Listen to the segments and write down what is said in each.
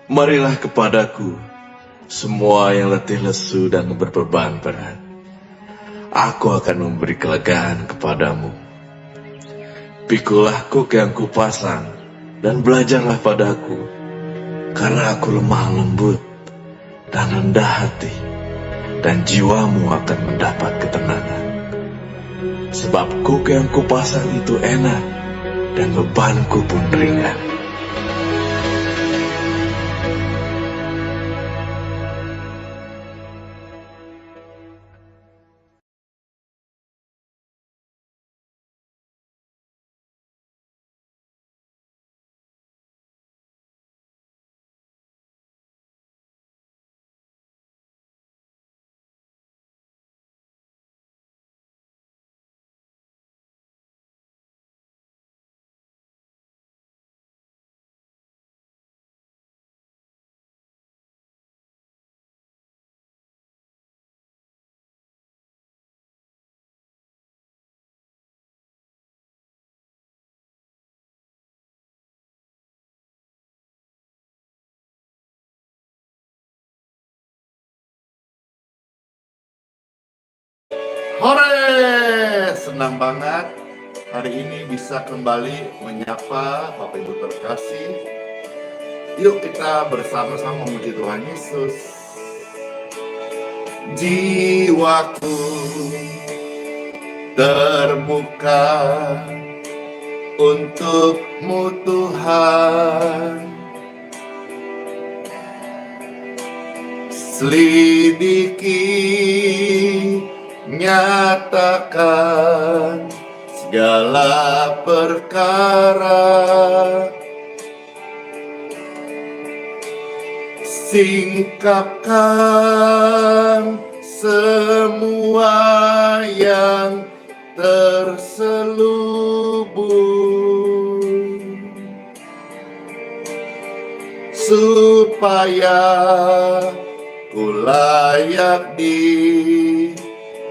Marilah kepadaku, semua yang letih lesu dan berbeban berat. Aku akan memberi kelegaan kepadamu. Pikulah kuk yang kupasang, dan belajarlah padaku, karena aku lemah lembut dan rendah hati, dan jiwamu akan mendapat ketenangan. Sebab kuk yang kupasang itu enak, dan bebanku pun ringan. Hore! Senang banget hari ini bisa kembali menyapa Bapak Ibu terkasih. Yuk kita bersama-sama memuji Tuhan Yesus. Jiwaku terbuka untuk-Mu Tuhan. Selidiki, nyatakan segala perkara, singkapkan semua yang terselubung, supaya ku layak di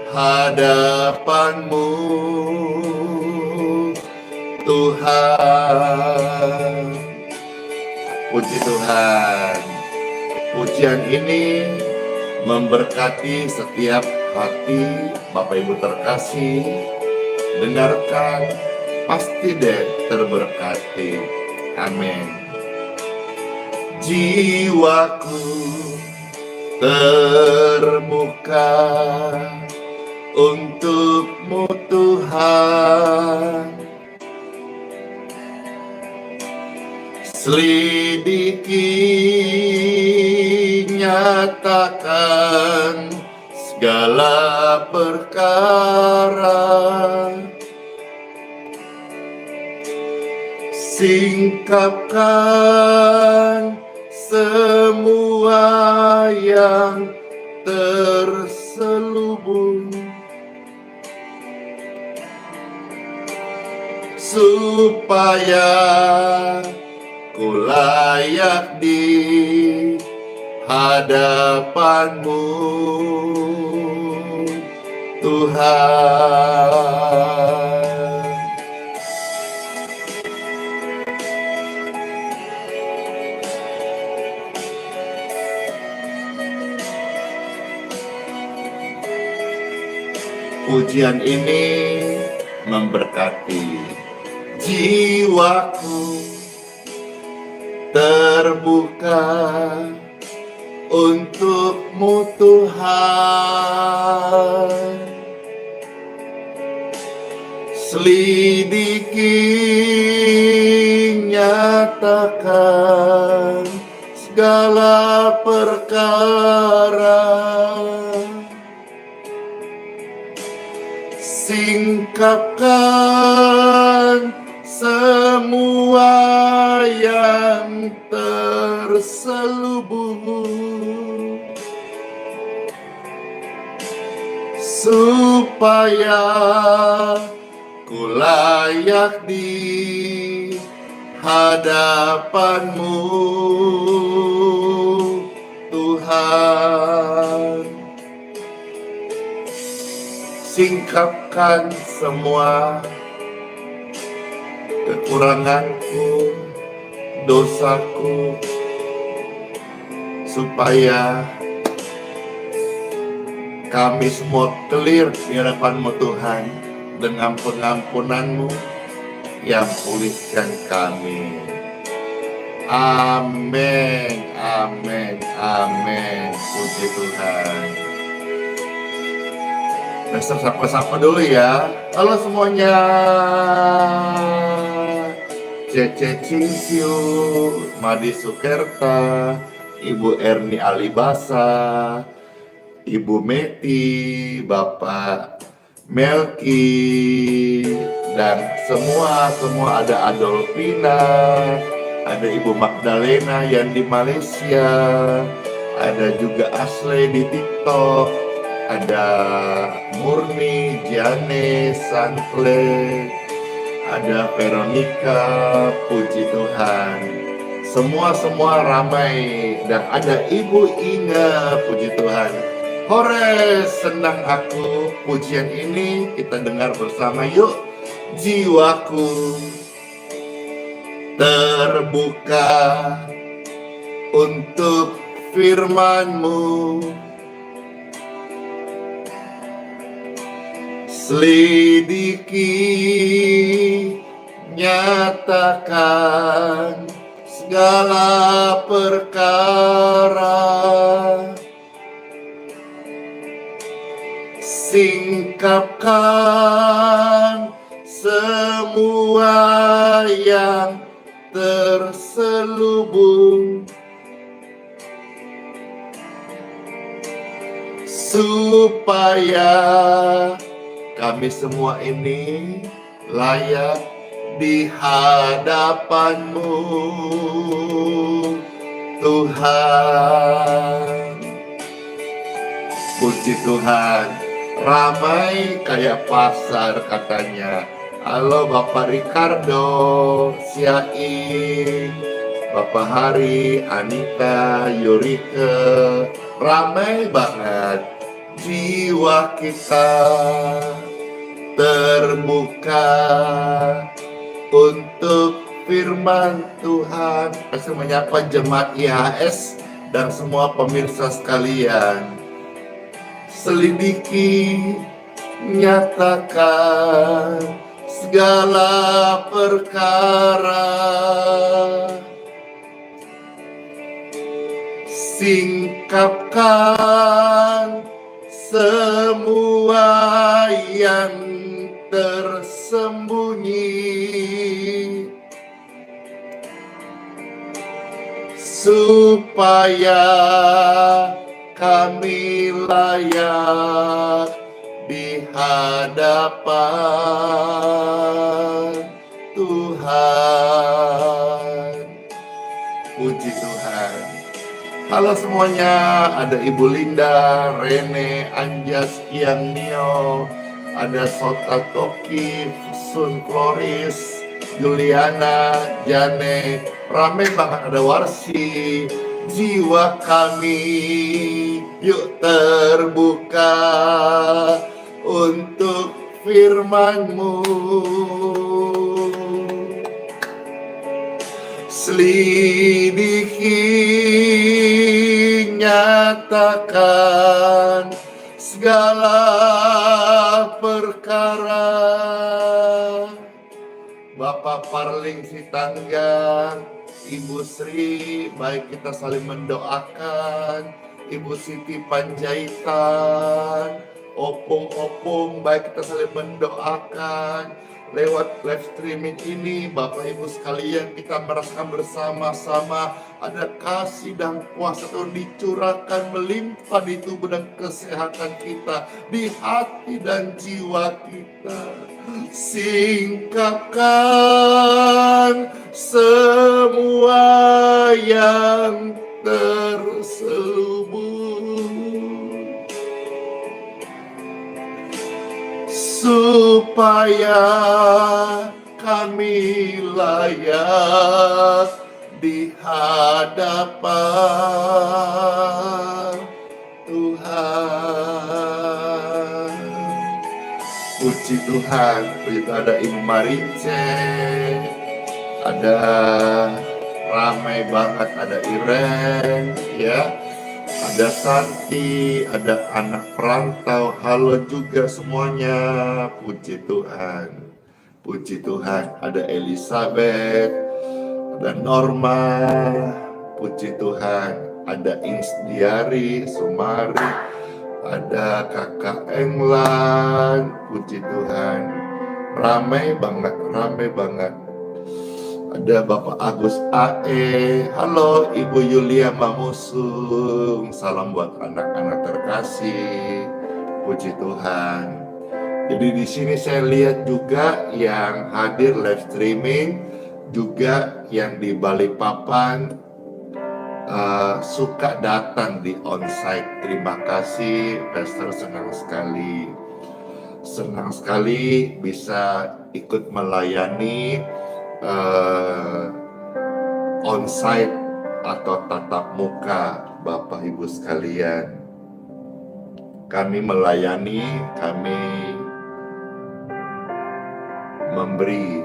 hadapan-Mu, Tuhan. Puji Tuhan. Pujian ini memberkati setiap hati Bapak Ibu terkasih. Dengarkan, pasti deh terberkati. Amin. Jiwaku terbuka untuk-Mu Tuhan. Selidiki, nyatakan segala perkara, singkapkan semua yang terselubung, supaya ku layak di hadapan-Mu, Tuhan. Pujian ini memberkati. Jiwaku terbuka untuk-Mu Tuhan. Selidiki, nyatakan segala perkara, singkapkan semua yang terselubung, supaya ku layak di hadapan-Mu, Tuhan. Singkapkan semua kekuranganku, dosaku, supaya kami semua clear di hadapan-Mu Tuhan, dengan pengampunan-Mu yang pulihkan kami. Amin, amin, amin. Puji Tuhan. Kita sapa-sapa dulu ya. Halo semuanya. Cece Cinciu, Madi Sukerta, Ibu Erni Alibasa, Ibu Meti, Bapak Melki, dan semua ada Adolfina, ada Ibu Magdalena yang di Malaysia, ada juga Ashley di TikTok, ada Murni, Jane, Santle, ada Veronica, puji Tuhan. Semua ramai, dan ada Ibu Inga, puji Tuhan. Hore, senang aku. Pujian ini kita dengar bersama yuk. Jiwaku terbuka untuk firman-Mu. Selidiki, nyatakan segala perkara, singkapkan semua yang terselubung, supaya kami semua ini layak di hadapan-Mu, Tuhan. Puji Tuhan. Ramai kayak pasar katanya. Halo Bapak Ricardo, Siain, Bapak Hari, Anita, Yurike. Ramai banget. Jiwa kita terbuka untuk firman Tuhan. Saya menyapa jemaat IHS dan semua pemirsa sekalian. Selidiki, nyatakan segala perkara, singkapkan semua yang tersembunyi, supaya kami layak di hadapan Tuhan. Puji Tuhan. Halo semuanya, ada Ibu Linda, Rene, Anjas, Kiang Nio, ada Sota Toki, Sun Floris, Juliana, Jane, ramai banget, ada Warsi. Jiwa kami yuk terbuka untuk firman-Mu. Selidiki, nyatakan segala perkara. Bapak Parling Sitanggang, Ibu Sri, baik kita saling mendoakan. Ibu Siti Panjaitan, Opung, baik kita saling mendoakan. Lewat live streaming ini, Bapak Ibu sekalian, kita merasakan bersama-sama ada kasih dan kuasa Tuhan dicurahkan melimpah di tubuh dan kesehatan kita, di hati dan jiwa kita. Singkapkan semua yang terselubung, supaya kami layak di hadapan Tuhan. Puji Tuhan. Begitu ada Ibu Marince, ada ramai banget, ada Iren, ya. Ada Santi, ada anak perantau, halo juga semuanya. Puji Tuhan. Puji Tuhan, ada Elizabeth, ada Norma, puji Tuhan, ada Insdiari, Sumari, ada Kakak Englan, puji Tuhan. Ramai banget, ramai banget. Ada Bapak Agus AE, halo Ibu Yulia Mamusung, salam buat anak-anak terkasih, puji Tuhan. Jadi di sini saya lihat juga yang hadir live streaming, juga yang di Balikpapan suka datang di onsite. Terima kasih, Pastor, senang sekali. Senang sekali bisa ikut melayani onsite atau tatap muka Bapak Ibu sekalian. Kami melayani, kami memberi.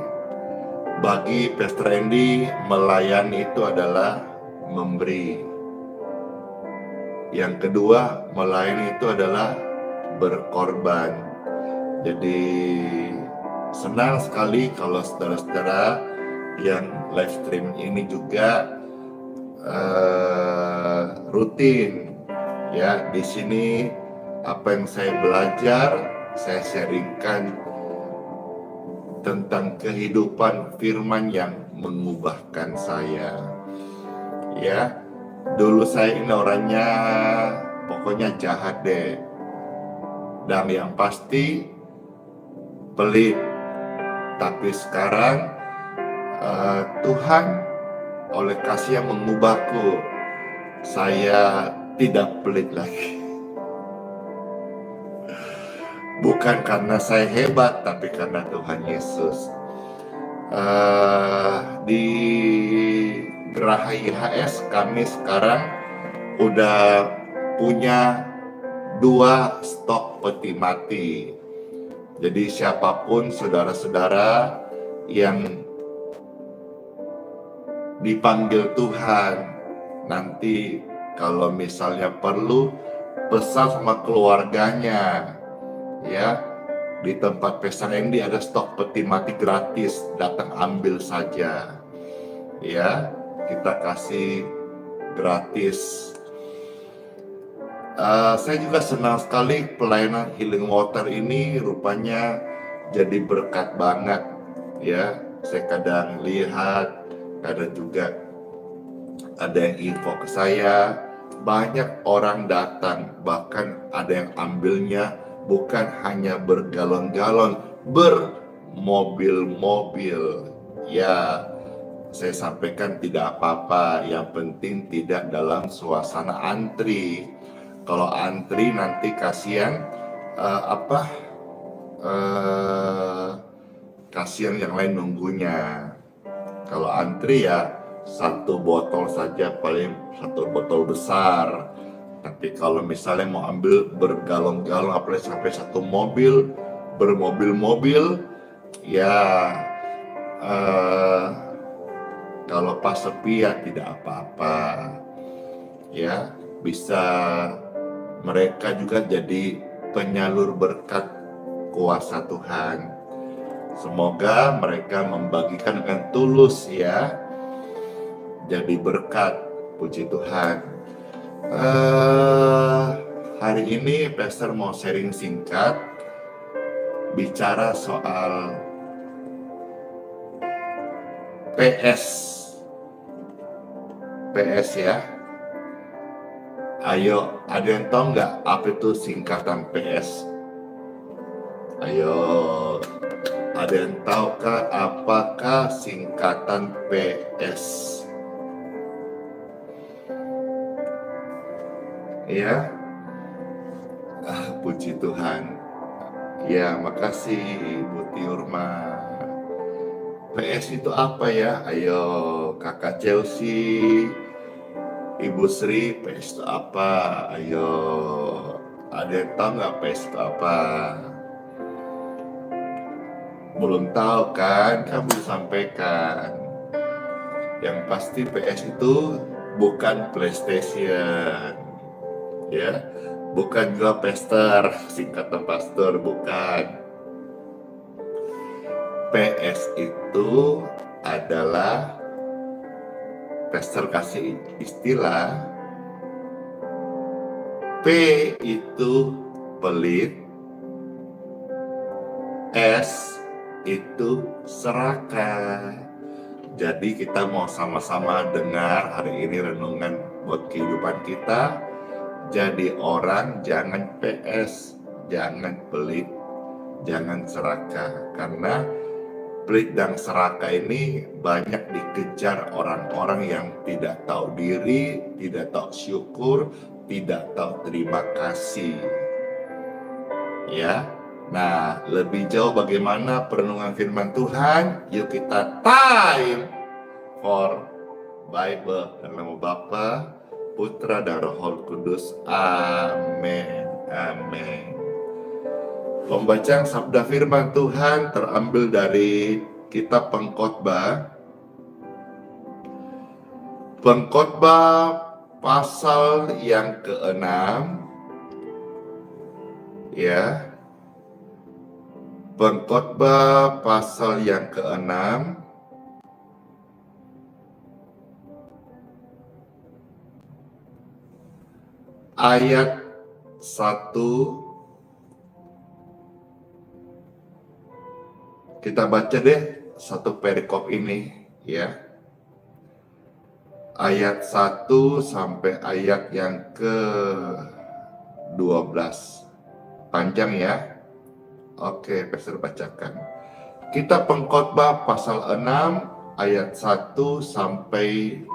Bagi Pastor Andy, melayani itu adalah memberi. Yang kedua, melayani itu adalah berkorban. Jadi senang sekali kalau saudara-saudara yang live stream ini juga rutin ya. Di sini apa yang saya belajar, saya sharingkan tentang kehidupan firman yang mengubahkan saya. Ya, dulu saya ini orangnya pokoknya jahat deh. Dan yang pasti pelit. Tapi sekarang Tuhan oleh kasih yang mengubahku. Saya tidak pelit lagi. Bukan karena saya hebat, tapi karena Tuhan Yesus. Di Geraha IHS kami sekarang udah punya 2 stok peti mati. Jadi siapapun saudara-saudara yang dipanggil Tuhan, nanti kalau misalnya perlu pesan sama keluarganya, ya, di tempat Pastor Andy ada stok peti mati gratis, datang ambil saja, ya, kita kasih gratis. Saya juga senang sekali pelayanan Healing Water ini rupanya jadi berkat banget, ya. Saya kadang lihat, kadang juga ada yang info ke saya, banyak orang datang, bahkan ada yang ambilnya bukan hanya bergalon-galon, bermobil-mobil. Ya, saya sampaikan tidak apa-apa, yang penting tidak dalam suasana antri. Kalau antri nanti kasihan kasihan yang lain nunggunya. Kalau antri ya 1 botol saja, paling 1 botol besar. Tapi kalau misalnya mau ambil bergalon-galon, apalagi sampai 1 mobil, bermobil-mobil, ya kalau pas sepi ya tidak apa-apa. Ya, bisa mereka juga jadi penyalur berkat kuasa Tuhan. Semoga mereka membagikan dengan tulus ya. Jadi berkat, puji Tuhan. Hari ini Pastor mau sharing singkat bicara soal PS ya. Ayo, ada yang tahu nggak apa itu singkatan PS? Ayo, ada yang tahukah apakah singkatan PS? Ya, puji Tuhan. Ya, makasih Ibu Tiurma. PS itu apa ya? Ayo, Kakak Chelsea, Ibu Sri, PS itu apa? Ayo, ada yang tahu nggak PS itu apa? Belum tahu kan? Kami sampaikan. Yang pasti PS itu bukan PlayStation, ya, bukan juga pester, singkatan pastor, bukan. PS itu adalah, pester kasih istilah, P itu pelit, S itu serakah. Jadi kita mau sama-sama dengar hari ini renungan buat kehidupan kita. Jadi orang jangan PS, jangan pelit, jangan serakah. Karena pelit dan serakah ini banyak dikejar orang-orang yang tidak tahu diri, tidak tahu syukur, tidak tahu terima kasih. Ya. Nah, lebih jauh bagaimana perenungan firman Tuhan? Yuk kita time for Bible. Dalam nama Bapa, Putra dan Roh Kudus. Amin. Amin. Pembacaan sabda firman Tuhan terambil dari kitab Pengkhotbah. Pengkhotbah pasal yang ke-6, ya. Pengkhotbah pasal yang ke-6 ayat 1. Kita baca deh satu perikop ini, ya. Ayat 1 sampai ayat yang ke-12. Panjang ya. Oke, Pastor bacakan. Kitab Pengkhotbah pasal 6 ayat 1 sampai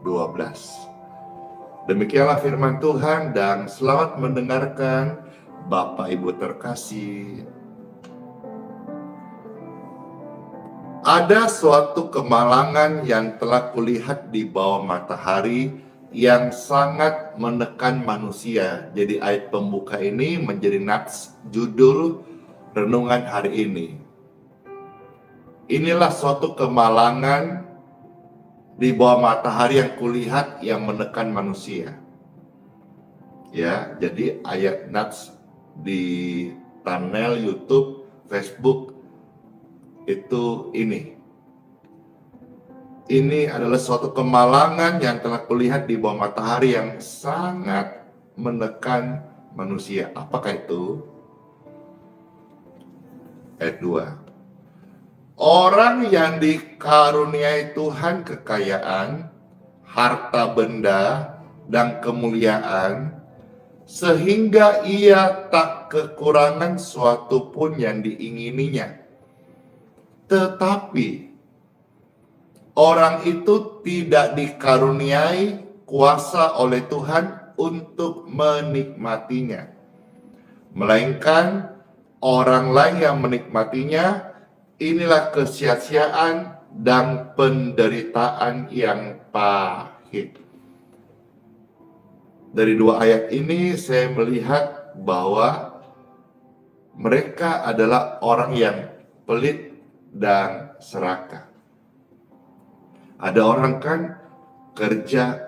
12. Demikianlah firman Tuhan, dan selamat mendengarkan Bapak Ibu terkasih. Ada suatu kemalangan yang telah kulihat di bawah matahari yang sangat menekan manusia. Jadi ayat pembuka ini menjadi nats judul renungan hari ini. Inilah suatu kemalangan di bawah matahari yang kulihat yang menekan manusia. Ya, jadi ayat nats di thumbnail YouTube, Facebook itu ini. Ini adalah suatu kemalangan yang telah kulihat di bawah matahari yang sangat menekan manusia. Apakah itu? Ayat 2. Orang yang dikaruniai Tuhan kekayaan, harta benda, dan kemuliaan, sehingga ia tak kekurangan suatu pun yang diingininya. Tetapi orang itu tidak dikaruniai kuasa oleh Tuhan untuk menikmatinya, melainkan orang lain yang menikmatinya. Inilah kesia-siaan dan penderitaan yang pahit. Dari dua ayat ini saya melihat bahwa mereka adalah orang yang pelit dan serakah. Ada orang kan kerja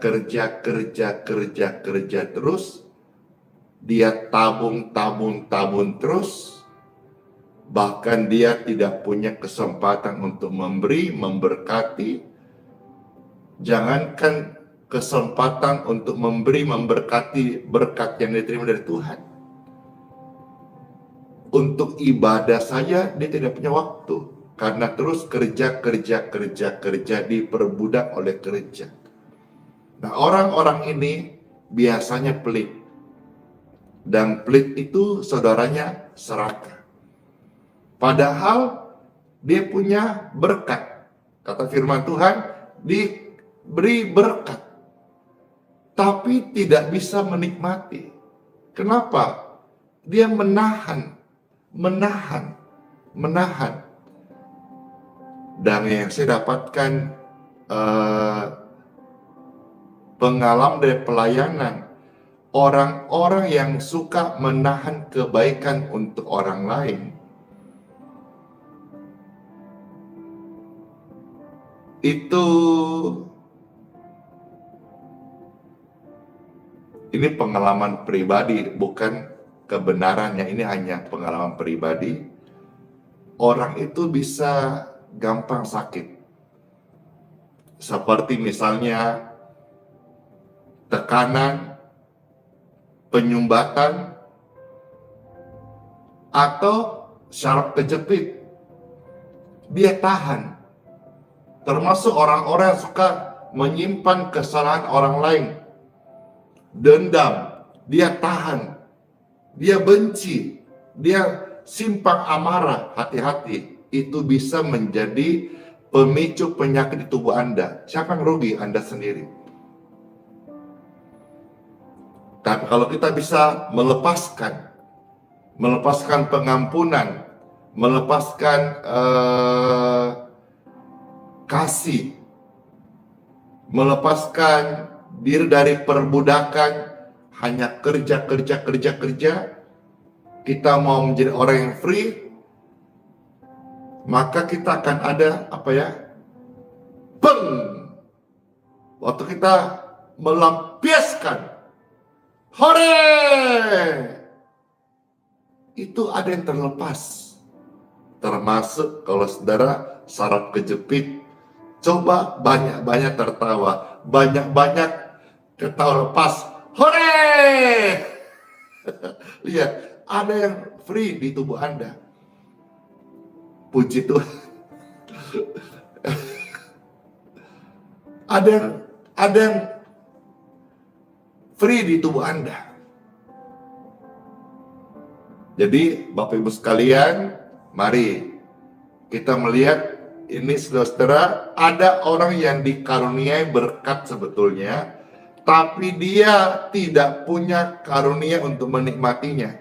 terus, dia tabung terus, bahkan dia tidak punya kesempatan untuk memberi, memberkati. Jangankan kesempatan untuk memberi, memberkati, berkat yang diterima dari Tuhan, untuk ibadah saja dia tidak punya waktu. Karena terus kerja, diperbudak oleh kerja. Nah, orang-orang ini biasanya pelit. Dan pelit itu saudaranya serakah. Padahal dia punya berkat. Kata firman Tuhan, diberi berkat. Tapi tidak bisa menikmati. Kenapa? Dia menahan. Dan yang saya dapatkan pengalaman dari pelayanan, orang-orang yang suka menahan kebaikan untuk orang lain, itu Ini pengalaman pribadi, bukan kebenarannya. Ini hanya pengalaman pribadi. Orang itu bisa gampang sakit. Seperti misalnya tekanan, penyumbatan, atau syaraf kejepit. Dia tahan. Termasuk orang-orang yang suka menyimpan kesalahan orang lain. Dendam, dia tahan. Dia benci, dia simpan amarah. Hati-hati, itu bisa menjadi pemicu penyakit di tubuh Anda. Siapa yang rugi? Anda sendiri. Tapi kalau kita bisa melepaskan pengampunan, melepaskan kasih, melepaskan diri dari perbudakan, hanya kerja, kita mau menjadi orang yang free, maka kita akan ada waktu kita melampiaskan, hore, itu ada yang terlepas. Termasuk kalau saudara saraf kejepit, coba banyak-banyak tertawa, banyak-banyak ketawa lepas, hore. Lihat, ada yang free di tubuh Anda. Puji Tuhan. Ada yang free di tubuh Anda. Jadi Bapak Ibu sekalian, mari kita melihat ini, saudara-saudara, ada orang yang dikaruniai berkat sebetulnya, tapi dia tidak punya karunia untuk menikmatinya.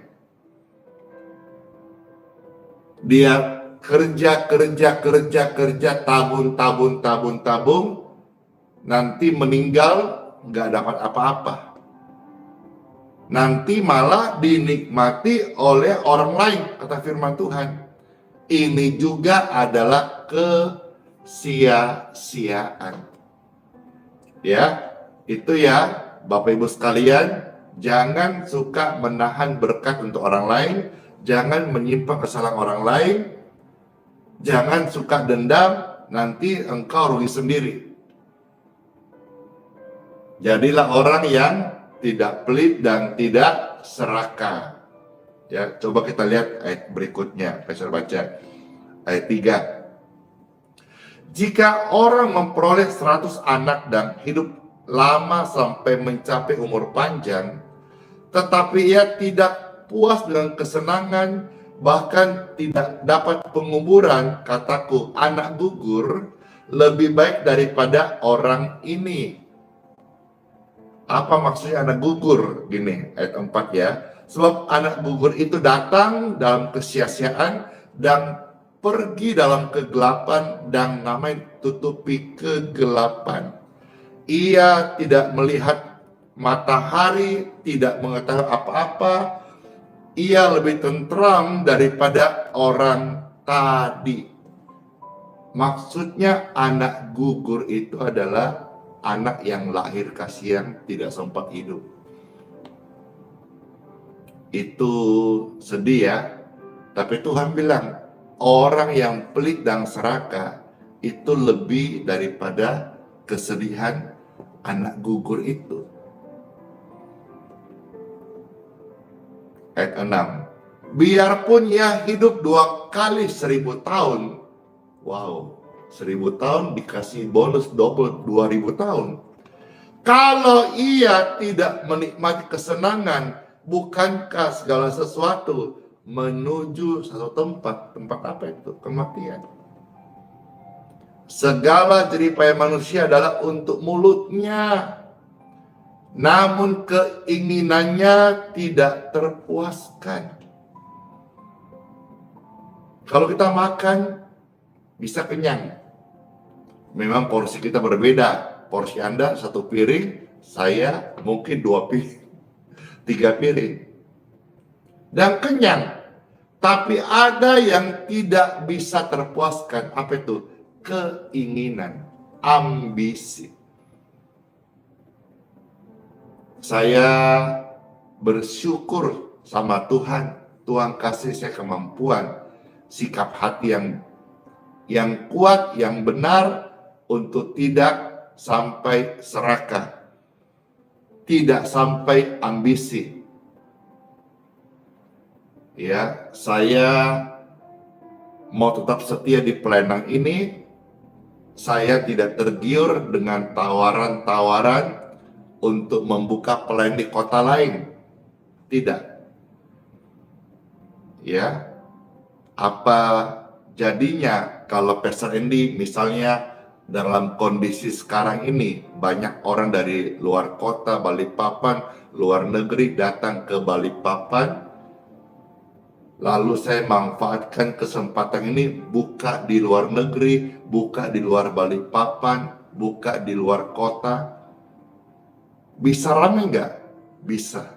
Dia kerja, tabung, nanti meninggal nggak dapat apa-apa. Nanti malah dinikmati oleh orang lain, kata firman Tuhan. Ini juga adalah kesia-siaan. Ya, itu ya Bapak Ibu sekalian, jangan suka menahan berkat untuk orang lain, jangan menyimpan kesalahan orang lain, jangan suka dendam, nanti engkau rugi sendiri. Jadilah orang yang tidak pelit dan tidak serakah. Ya, coba kita lihat ayat berikutnya. Saya baca ayat 3. Jika orang memperoleh 100 anak dan hidup lama sampai mencapai umur panjang, tetapi ia tidak puas dengan kesenangan, bahkan tidak dapat penguburan, kataku, anak gugur lebih baik daripada orang ini. Apa maksudnya anak gugur? Gini, ayat 4 ya. Sebab anak gugur itu datang dalam kesia-siaan dan pergi dalam kegelapan, dan namanya tutupi kegelapan. Ia tidak melihat matahari, tidak mengetahui apa-apa. Ia lebih tentram daripada orang tadi. Maksudnya anak gugur itu adalah anak yang lahir kasihan, tidak sempat hidup. Itu sedih ya. Tapi Tuhan bilang, orang yang pelit dan serakah itu lebih daripada kesedihan anak gugur itu. Ayat 6. Biarpun ia hidup 2 kali 1000 tahun. Wow. 1000 tahun dikasih bonus double 2000 tahun. Kalau ia tidak menikmati kesenangan, bukankah segala sesuatu menuju satu tempat? Tempat apa itu? Kematian. Segala jeripaya manusia adalah untuk mulutnya, namun keinginannya tidak terpuaskan. Kalau kita makan, bisa kenyang. Memang porsi kita berbeda. Porsi Anda 1 piring, saya mungkin 2 piring, 3 piring. Dan kenyang. Tapi ada yang tidak bisa terpuaskan. Apa itu? Keinginan, ambisi. Saya bersyukur sama Tuhan. Tuhan kasih saya kemampuan, sikap hati yang kuat, yang benar untuk tidak sampai serakah, tidak sampai ambisi. Ya, saya mau tetap setia di pelayanan ini. Saya tidak tergiur dengan tawaran-tawaran untuk membuka pelayanan di kota lain. Tidak. Ya, apa jadinya kalau Pastor Andy misalnya dalam kondisi sekarang ini banyak orang dari luar kota Balikpapan, luar negeri datang ke Balikpapan, lalu saya manfaatkan kesempatan ini buka di luar negeri, buka di luar Balikpapan, buka di luar kota. Bisa rame nggak? Bisa.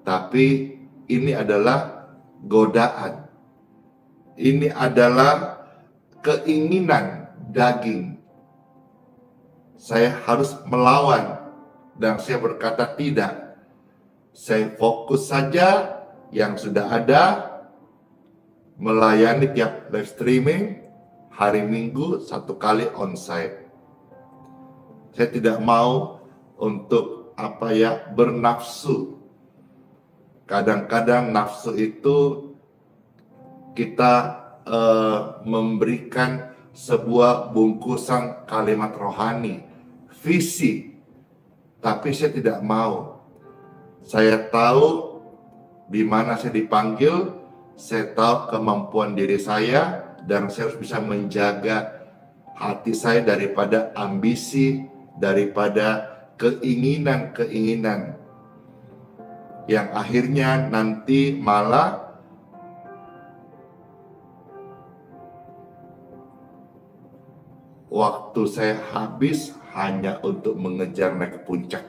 Tapi ini adalah godaan. Ini adalah keinginan daging. Saya harus melawan dan saya berkata tidak. Saya fokus saja yang sudah ada, melayani tiap live streaming, hari Minggu 1 kali onsite. Saya tidak mau untuk bernafsu. Kadang-kadang nafsu itu kita memberikan sebuah bungkusan kalimat rohani, visi, tapi saya tidak mau. Saya tahu di mana saya dipanggil, saya tahu kemampuan diri saya, dan saya harus bisa menjaga hati saya daripada ambisi, daripada keinginan-keinginan yang akhirnya nanti malah waktu saya habis hanya untuk mengejar naik ke puncak.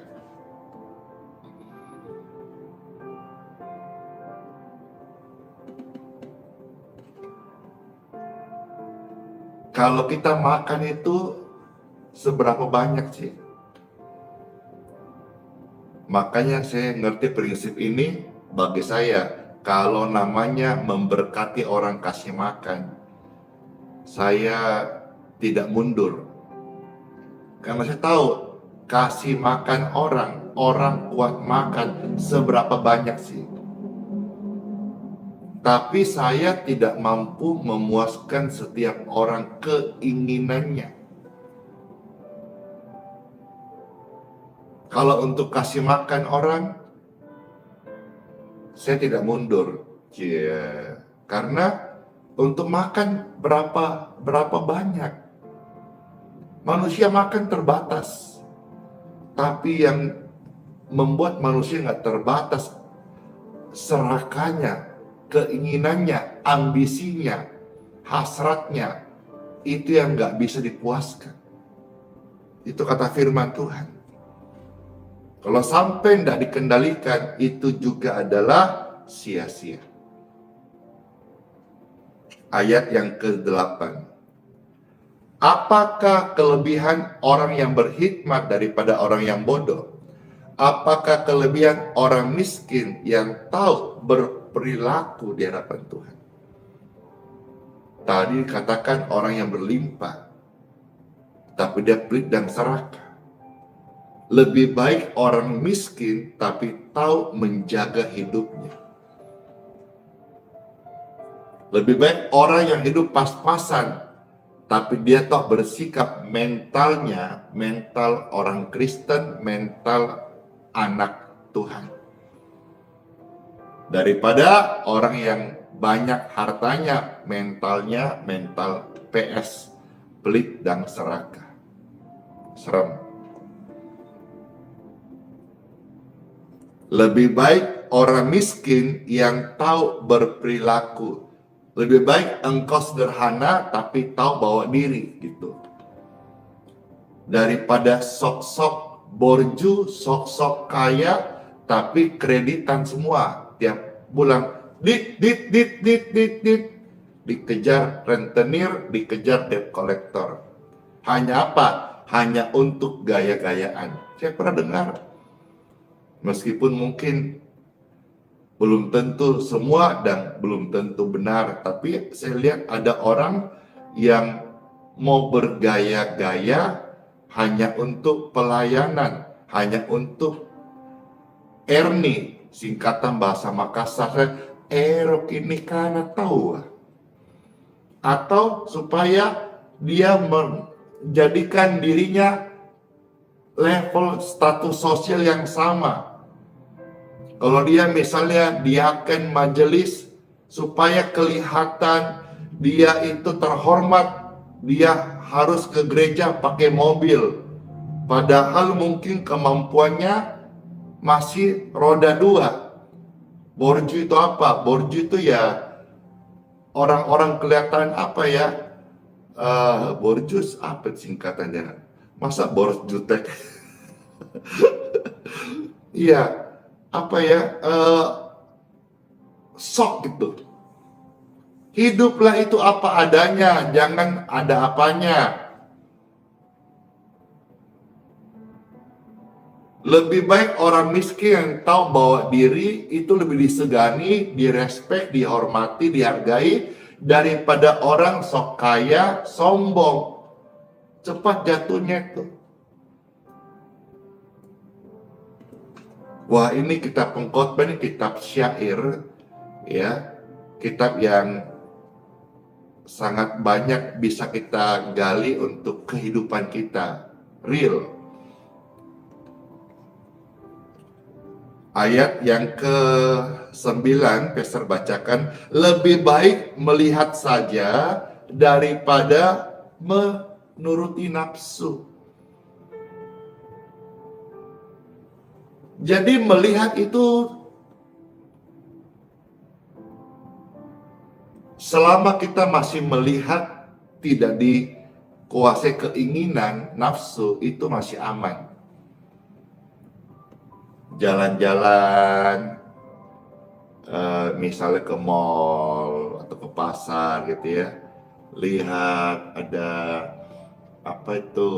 Kalau kita makan itu seberapa banyak sih? Makanya saya ngerti prinsip ini. Bagi saya, kalau namanya memberkati orang kasih makan, saya tidak mundur. Karena saya tahu kasih makan orang kuat makan seberapa banyak sih. Tapi saya tidak mampu memuaskan setiap orang keinginannya. Kalau untuk kasih makan orang, saya tidak mundur. Karena untuk makan berapa banyak. Manusia makan terbatas. Tapi yang membuat manusia nggak terbatas, serakahnya, keinginannya, ambisinya, hasratnya, itu yang nggak bisa dipuaskan. Itu kata firman Tuhan. Kalau sampai tidak dikendalikan, itu juga adalah sia-sia. Ayat yang ke-8. Apakah kelebihan orang yang berhikmat daripada orang yang bodoh? Apakah kelebihan orang miskin yang tahu berperilaku di hadapan Tuhan? Tadi dikatakan orang yang berlimpah, tapi dia pelit dan serakah. Lebih baik orang miskin tapi tahu menjaga hidupnya. Lebih baik orang yang hidup pas-pasan tapi dia tahu bersikap mentalnya, mental orang Kristen, mental anak Tuhan. Daripada orang yang banyak hartanya, mentalnya mental PS, pelit dan serakah. Serem. Lebih baik orang miskin yang tahu berperilaku. Lebih baik engkau sederhana tapi tahu bawa diri gitu. Daripada sok-sok borju, sok-sok kaya tapi kreditan semua tiap bulan. Dit. Dikejar rentenir, dikejar debt collector. Hanya apa? hanya untuk gaya-gayaan. Saya pernah dengar, meskipun mungkin belum tentu semua dan belum tentu benar, tapi saya lihat ada orang yang mau bergaya-gaya hanya untuk pelayanan, hanya untuk erni, singkatan bahasa Makassar, erok ini karena tahu, atau supaya dia menjadikan dirinya level status sosial yang sama. Kalau dia misalnya diaken majelis, supaya kelihatan dia itu terhormat, dia harus ke gereja pakai mobil. Padahal mungkin kemampuannya masih roda 2. Borju itu apa? Borju itu ya orang-orang kelihatan apa ya? Borjus apa singkatannya? Masa borju teh? Iya, apa ya? Sok gitu. Hiduplah itu apa adanya, jangan ada apanya. Lebih baik orang miskin yang tahu bawa diri itu lebih disegani, direspek, dihormati, dihargai daripada orang sok kaya, sombong. Cepat jatuhnya itu. Wah, ini kitab pengkhotbah, ini kitab syair, ya, kitab yang sangat banyak bisa kita gali untuk kehidupan kita real. Ayat yang ke-9 Pastor bacakan, lebih baik melihat saja daripada menuruti nafsu. Jadi melihat itu, selama kita masih melihat tidak dikuasai keinginan nafsu, itu masih aman. Jalan-jalan, misalnya ke mall atau ke pasar gitu ya, lihat ada apa itu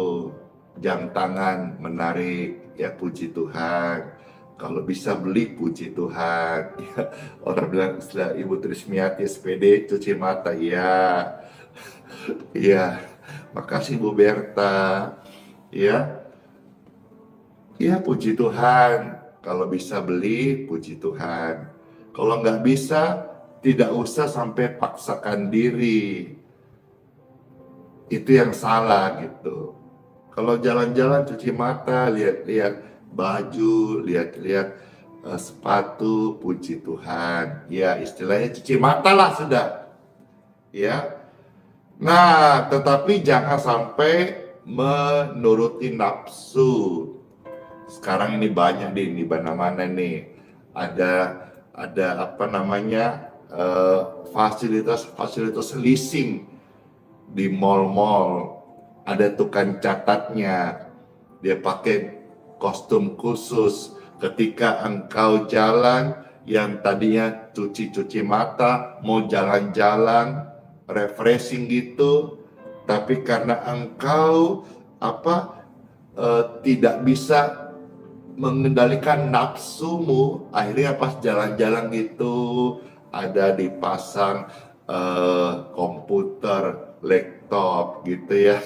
jam tangan menarik, ya puji Tuhan. Kalau bisa beli, puji Tuhan. Ya, orang bilang setelah Ibu Trismiati SPD cuci mata, ya, iya. Makasih Bu Berta, ya, ya puji Tuhan. Kalau bisa beli, puji Tuhan. Kalau nggak bisa, tidak usah sampai paksakan diri. Itu yang salah gitu. Kalau jalan-jalan cuci mata, lihat-lihat baju, lihat-lihat sepatu, puji Tuhan. Ya, istilahnya cuci mata lah sudah. Ya. Nah, tetapi jangan sampai menuruti nafsu. Sekarang ini banyak di mana-mana nih. Ada apa namanya? Fasilitas leasing di mall-mall. Ada tukang catatnya, dia pakai kostum khusus. Ketika engkau jalan, yang tadinya cuci-cuci mata, mau jalan-jalan, refreshing gitu, tapi karena engkau tidak bisa mengendalikan nafsumu, akhirnya pas jalan-jalan gitu, ada dipasang komputer, laptop gitu ya.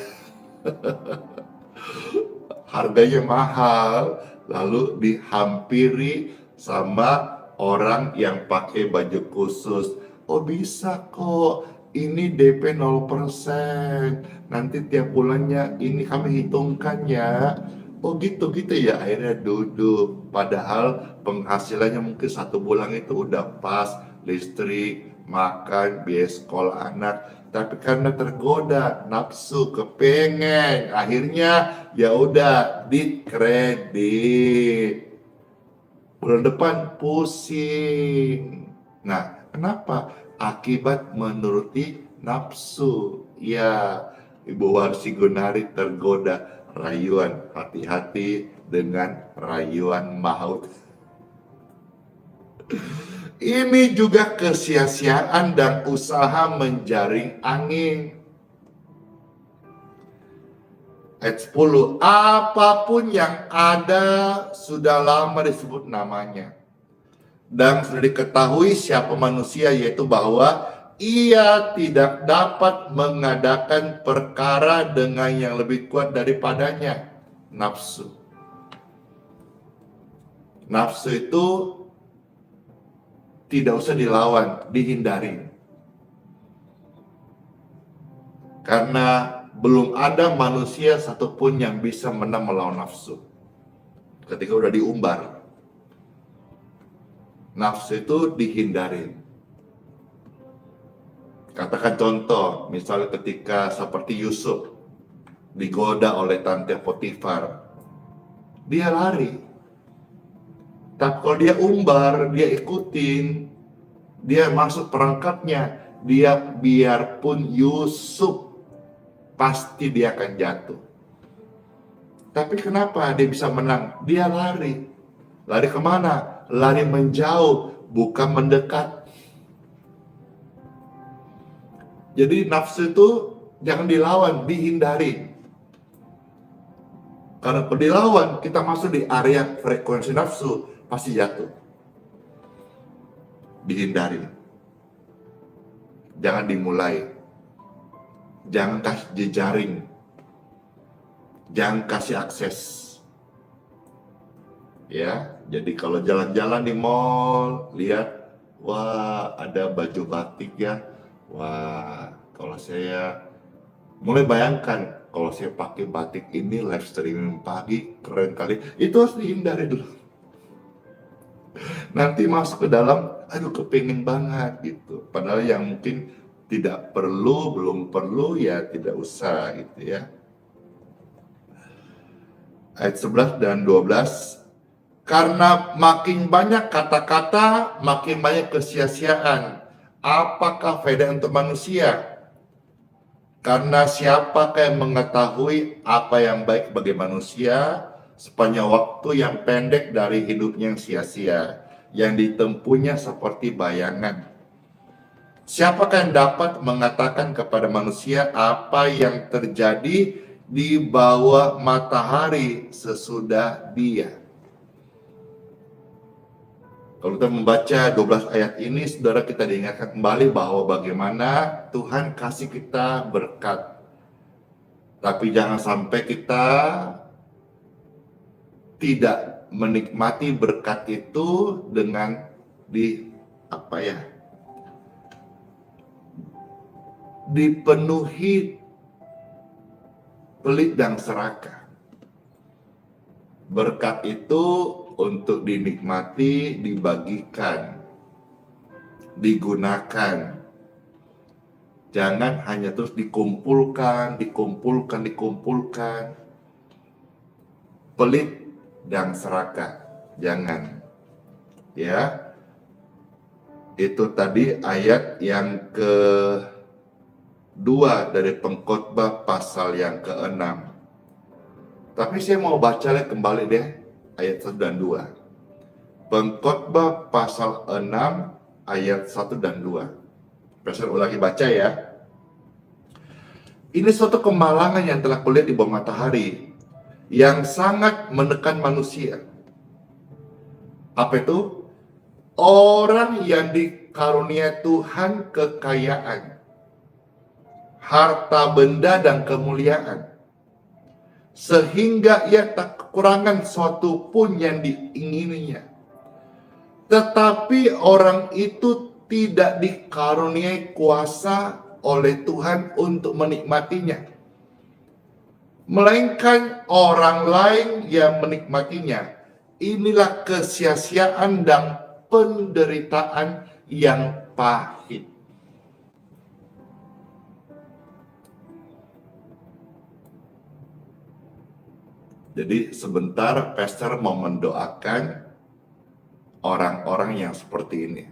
Harganya mahal, lalu dihampiri sama orang yang pakai baju khusus. Oh bisa kok, ini DP 0%, nanti tiap bulannya ini kami hitungkan ya. Oh gitu ya, akhirnya duduk. Padahal penghasilannya mungkin 1 bulan itu udah pas listrik, makan, biaya sekolah anak. Tapi karena tergoda, nafsu, kepengen, akhirnya ya udah dikredit. Bulan depan pusing. Nah, kenapa? Akibat menuruti nafsu. Ya, Ibu Warsi Gunari tergoda rayuan. Hati-hati dengan rayuan maut. Ini juga kesia-siaan dan usaha menjaring angin. Ayat 10, apapun yang ada sudah lama disebut namanya. Dan sudah diketahui siapa manusia, yaitu bahwa ia tidak dapat mengadakan perkara dengan yang lebih kuat daripadanya, nafsu. Nafsu itu tidak usah dilawan, dihindari. Karena belum ada manusia satupun yang bisa menang melawan nafsu. Ketika udah diumbar, nafsu itu dihindari. Katakan contoh, misalnya ketika seperti Yusuf digoda oleh tante Potifar, dia lari. Tapi kalau dia umbar, dia ikutin, dia masuk perangkapnya, dia biarpun Yusuf, pasti dia akan jatuh. Tapi kenapa dia bisa menang? Dia lari. Lari kemana? Lari menjauh, bukan mendekat. Jadi nafsu itu jangan dilawan, dihindari. Karena kalau dilawan, kita masuk di area frekuensi nafsu, pasti jatuh. Dihindari. Jangan dimulai. Jangan kasih jejaring. Jangan kasih akses. Ya, jadi kalau jalan-jalan di mall, lihat, wah ada baju batik ya. Wah, kalau saya mulai bayangkan, kalau saya pakai batik ini live streaming pagi, keren kali. Itu harus dihindari dulu. Nanti masuk ke dalam, aduh kepingin banget gitu. Padahal yang mungkin tidak perlu, belum perlu, ya tidak usah gitu ya. Ayat 11 dan 12. Karena makin banyak kata-kata, makin banyak kesia-siaan. Apakah faedah untuk manusia? Karena siapakah yang mengetahui apa yang baik bagi manusia sepanjang waktu yang pendek dari hidupnya yang sia-sia, yang ditempuhnya seperti bayangan. Siapakah yang dapat mengatakan kepada manusia apa yang terjadi di bawah matahari sesudah dia? Kalau kita membaca 12 ayat ini, saudara, kita diingatkan kembali bahwa bagaimana Tuhan kasih kita berkat. Tapi jangan sampai kita tidak menikmati berkat itu dengan dipenuhi pelit dan serakah. Berkat itu untuk dinikmati, dibagikan, digunakan. Jangan hanya terus dikumpulkan. Pelit dan serakah. Jangan. Ya. Itu tadi ayat yang kedua dari Pengkhotbah pasal yang ke-6. Tapi saya mau baca kembali deh ayat 1 dan 2. Pengkhotbah pasal 6 ayat 1 dan 2. Saya ulangi baca ya. Ini suatu kemalangan yang telah kulihat di bawah matahari, yang sangat menekan manusia. Apa itu? Orang yang dikarunia Tuhan kekayaan, harta benda dan kemuliaan, sehingga ia tak kekurangan suatu pun yang diingininya. Tetapi orang itu tidak dikaruniai kuasa oleh Tuhan untuk menikmatinya, melainkan orang lain yang menikmatinya. Inilah kesia-siaan dan penderitaan yang pahit. Jadi sebentar pastor mau mendoakan orang-orang yang seperti ini.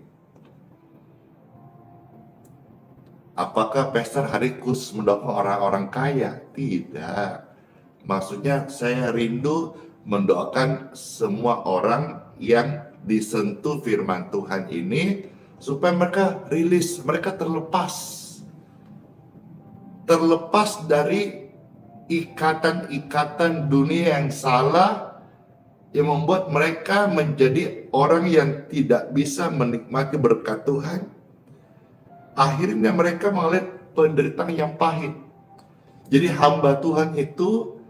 Apakah pastor hari khusus mendoakan orang-orang kaya? Tidak. Maksudnya saya rindu mendoakan semua orang yang disentuh firman Tuhan ini, supaya mereka rilis, mereka terlepas dari ikatan-ikatan dunia yang salah yang membuat mereka menjadi orang yang tidak bisa menikmati berkat Tuhan. Akhirnya mereka mengalami penderitaan yang pahit. Jadi hamba Tuhan itu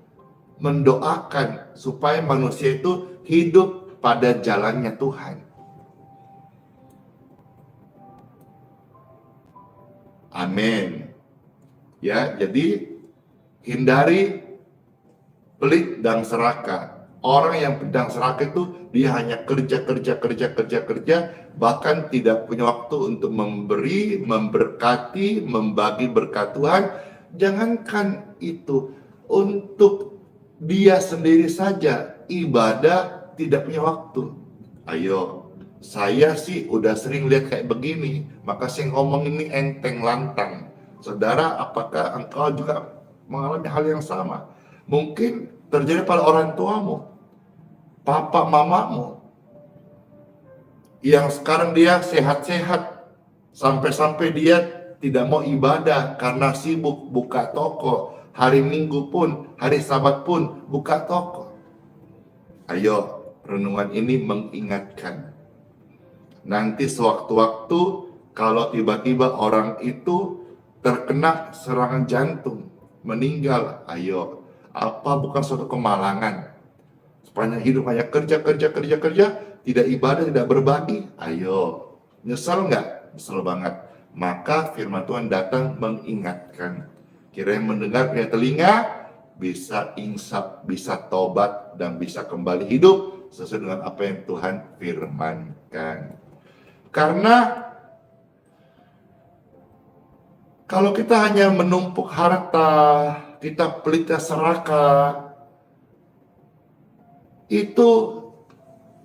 mendoakan supaya manusia itu hidup pada jalannya Tuhan. Amin. Ya, jadi hindari pelit dan serakah. Orang yang pelit dan serakah itu dia hanya kerja, bahkan tidak punya waktu untuk memberi, memberkati, membagi berkat Tuhan. Jangankan itu, untuk dia sendiri saja ibadah tidak punya waktu. Ayo, saya sih udah sering lihat kayak begini, maka saya ngomong ini enteng lantang. Saudara, apakah engkau juga mengalami hal yang sama? Mungkin terjadi pada orang tuamu, papa mamamu, yang sekarang dia sehat-sehat, sampai-sampai dia tidak mau ibadah karena sibuk buka toko. Hari Minggu pun, hari Sabat pun buka toko. Ayo, renungan ini mengingatkan. Nanti sewaktu-waktu kalau tiba-tiba orang itu terkena serangan jantung, meninggal, ayo, apa bukan suatu kemalangan? Sepanjang hidup hanya kerja, tidak ibadah, tidak berbagi, ayo. Nyesel nggak? Nyesel banget. Maka firman Tuhan datang mengingatkan. Kira yang mendengar punya telinga, bisa insaf, bisa tobat, dan bisa kembali hidup sesuai dengan apa yang Tuhan firmankan. Karena kalau kita hanya menumpuk harta, kita pelit dan serakah, itu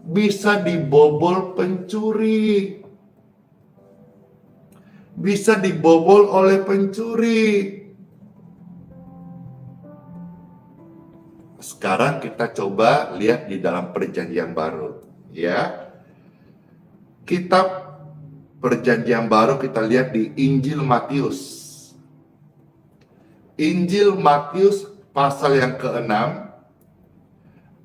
bisa dibobol pencuri. Bisa dibobol oleh pencuri. Sekarang kita coba lihat di dalam Perjanjian Baru, ya. Kitab Perjanjian Baru kita lihat di Injil Matius. Injil Matius pasal yang ke-6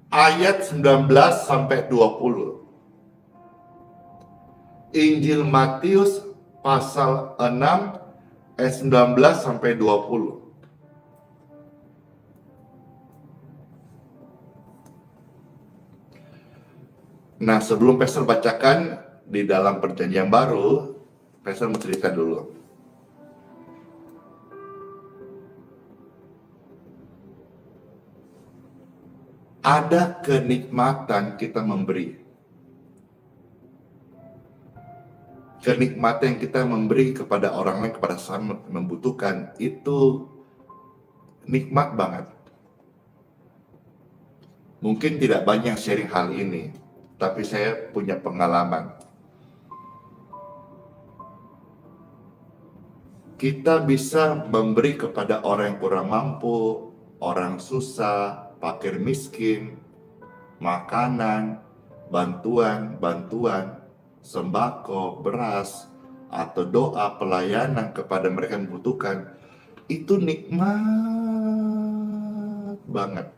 ayat 19 sampai 20. Injil Matius pasal 6 ayat 19 sampai 20. Nah, sebelum Pastor bacakan di dalam Perjanjian Baru, Pastor mau cerita dulu. Ada kenikmatan kita memberi. Kenikmatan yang kita memberi kepada orang lain, kepada sama membutuhkan, itu nikmat banget. Mungkin tidak banyak sharing hal ini, tapi saya punya pengalaman. Kita bisa memberi kepada orang yang kurang mampu, orang susah, fakir miskin, makanan, bantuan, sembako, beras, atau doa pelayanan kepada mereka yang membutuhkan. Itu nikmat banget.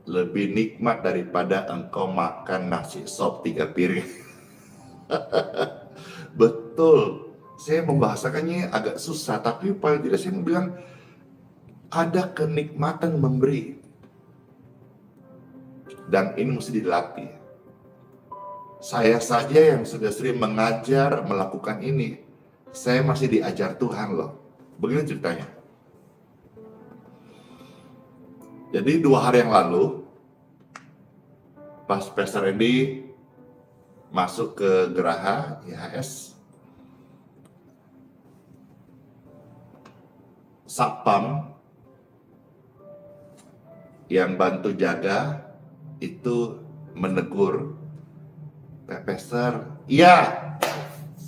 Lebih nikmat daripada engkau makan nasi sop 3 piring. Betul, saya membahasakannya agak susah, tapi paling tidak saya mau bilang ada kenikmatan memberi. Dan ini mesti dilatih. Saya saja yang sudah sering mengajar, melakukan ini, saya masih diajar Tuhan loh. Begini ceritanya. Jadi 2 hari yang lalu, pas Pastor Randy masuk ke Geraha IHS, Satpam yang bantu jaga itu menegur, Pak Pastor, iya,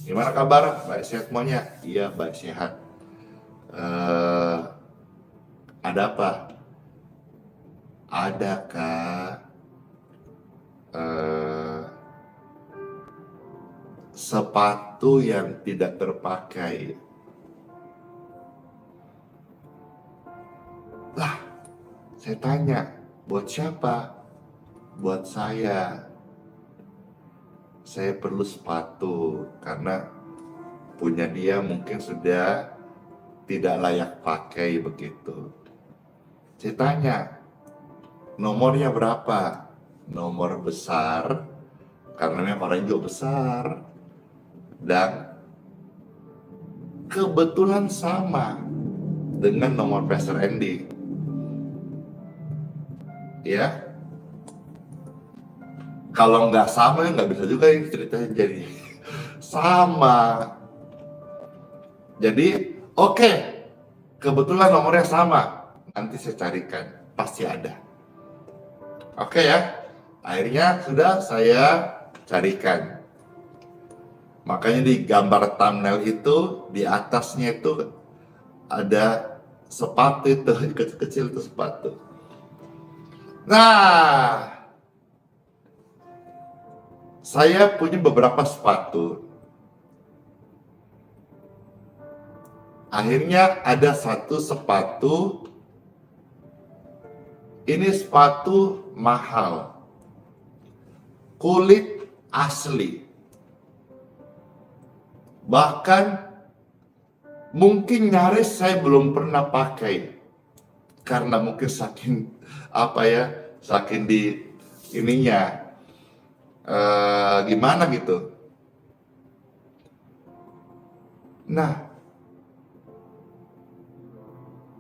gimana kabar? Baik sehat semuanya? Iya, baik sehat. Ada apa? Adakah sepatu yang tidak terpakai? Saya tanya, buat siapa? Buat saya. Saya perlu sepatu karena punya dia mungkin sudah tidak layak pakai begitu. Saya tanya, nomornya berapa? Nomor besar, karena memang orangnya juga besar. Dan kebetulan sama dengan nomor Pastor Andy. Ya, kalau nggak sama nggak bisa juga ini ceritanya jadi sama. Jadi oke, kebetulan nomornya sama. Nanti saya carikan, pasti ada. Oke ya, akhirnya sudah saya carikan. Makanya di gambar thumbnail itu, di atasnya itu ada sepatu itu, kecil-kecil itu sepatu. Nah, saya punya beberapa sepatu. Akhirnya ada satu sepatu, ini sepatu mahal, kulit asli. Bahkan mungkin nyaris saya belum pernah pakai. Karena mungkin saking saking di ininya, gimana gitu. Nah,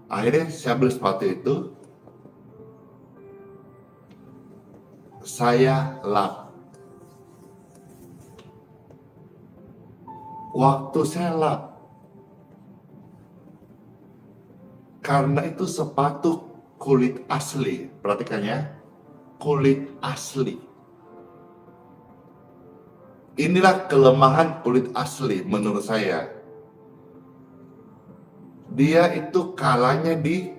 akhirnya saya beli sepatu itu, saya lap. Waktu saya lap, karena itu sepatu kulit asli, perhatikan ya, kulit asli. Inilah kelemahan kulit asli menurut saya. Dia itu kalanya di